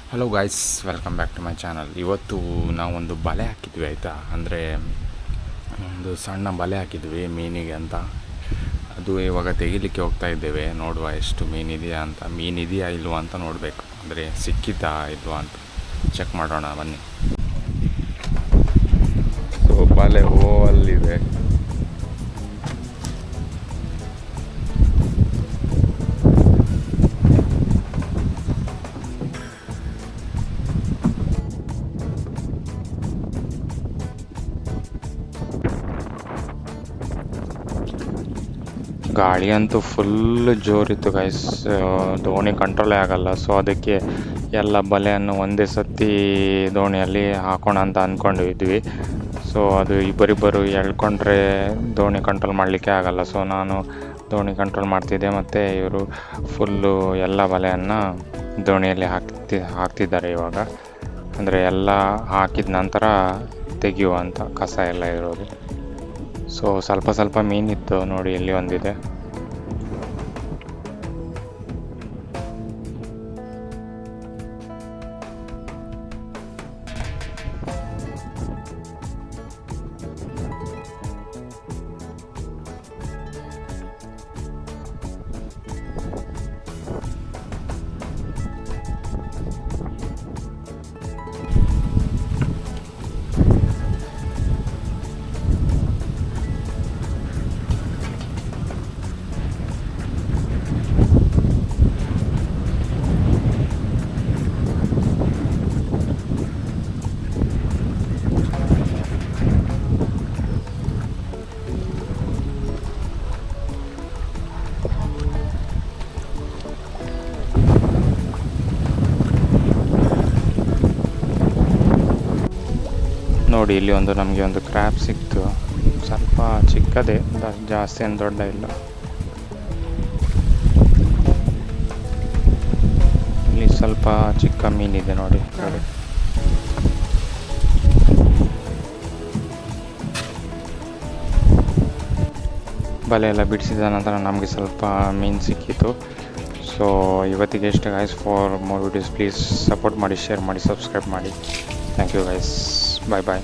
Hello guys, welcome back to my channel. ಇವತ್ತು ನಾವೊಂದು ಬಲೆ ಹಾಕಿದ್ವಿ ಆಯಿತಾ. ಅಂದರೆ ಒಂದು ಸಣ್ಣ ಬಲೆ ಹಾಕಿದ್ವಿ ಮೀನಿಗೆ ಅಂತ. ಅದು ಇವಾಗ ತೆಗಿಲಿಕ್ಕೆ ಹೋಗ್ತಾ ಇದ್ದೇವೆ. ನೋಡುವ ಎಷ್ಟು ಮೀನಿದೆಯಾ ಅಂತ. ಮೀನಿದೆಯಾ ಇಲ್ವಾ ಅಂತ ನೋಡಬೇಕು. ಅಂದರೆ ಸಿಕ್ಕಿತಾ ಇಲ್ವಾ ಅಂತ ಚೆಕ್ ಮಾಡೋಣ ಬನ್ನಿ. ಸೊ ಬಲೆ ಅಲ್ಲಿದೆ. ಗಾಳಿ ಅಂತೂ ಫುಲ್ ಜೋರಿತ್ತು ಗೈಸ್. ದೋಣಿ ಕಂಟ್ರೋಲೇ ಆಗಲ್ಲ. ಸೊ ಅದಕ್ಕೆ ಎಲ್ಲ ಬಲೆಯನ್ನು ಒಂದೇ ಸತಿ ದೋಣಿಯಲ್ಲಿ ಹಾಕೋಣ ಅಂತ ಅಂದ್ಕೊಂಡಿದ್ವಿ. ಸೊ ಅದು ಇಬ್ಬರಿಬ್ಬರು ಎಳ್ಕೊಂಡ್ರೆ ದೋಣಿ ಕಂಟ್ರೋಲ್ ಮಾಡಲಿಕ್ಕೆ ಆಗಲ್ಲ. ಸೊ ನಾನು ದೋಣಿ ಕಂಟ್ರೋಲ್ ಮಾಡ್ತಿದ್ದೆ ಮತ್ತು ಇವರು ಫುಲ್ಲು ಎಲ್ಲ ಬಲೆಯನ್ನು ದೋಣಿಯಲ್ಲಿ ಹಾಕ್ತಿದ್ದಾರೆ ಇವಾಗ. ಅಂದರೆ ಎಲ್ಲ ಹಾಕಿದ ನಂತರ ತೆಗೆಯುವಂಥ ಕಸ ಎಲ್ಲ ಇರೋದು. ಸೊ ಸ್ವಲ್ಪ ಮೀನಿತ್ತು ನೋಡಿ, ಇಲ್ಲಿ ಒಂದಿದೆ. ನೋಡಿ, ಇಲ್ಲಿ ನಮಗೆ ಒಂದು ಕ್ರ್ಯಾಬ್ ಸಿಕ್ತು. ಸ್ವಲ್ಪ ಚಿಕ್ಕದೇ, ಜಾಸ್ತಿ ಏನು ದೊಡ್ಡ ಇಲ್ಲ. ಇಲ್ಲಿ ಸ್ವಲ್ಪ ಚಿಕ್ಕ ಮೀನಿದೆ ನೋಡಿ. ಬಲೆ ಎಲ್ಲ ಬಿಡಿಸಿದ ನಂತರ ನಮಗೆ ಸ್ವಲ್ಪ ಮೀನು ಸಿಕ್ಕಿತು. ಸೊ ಇವತ್ತಿಗೆ ಇಷ್ಟ guys. For more videos please support ಮಾಡಿ, ಶೇರ್ ಮಾಡಿ, ಸಬ್ಸ್ಕ್ರೈಬ್ ಮಾಡಿ. Thank you guys. Bye bye.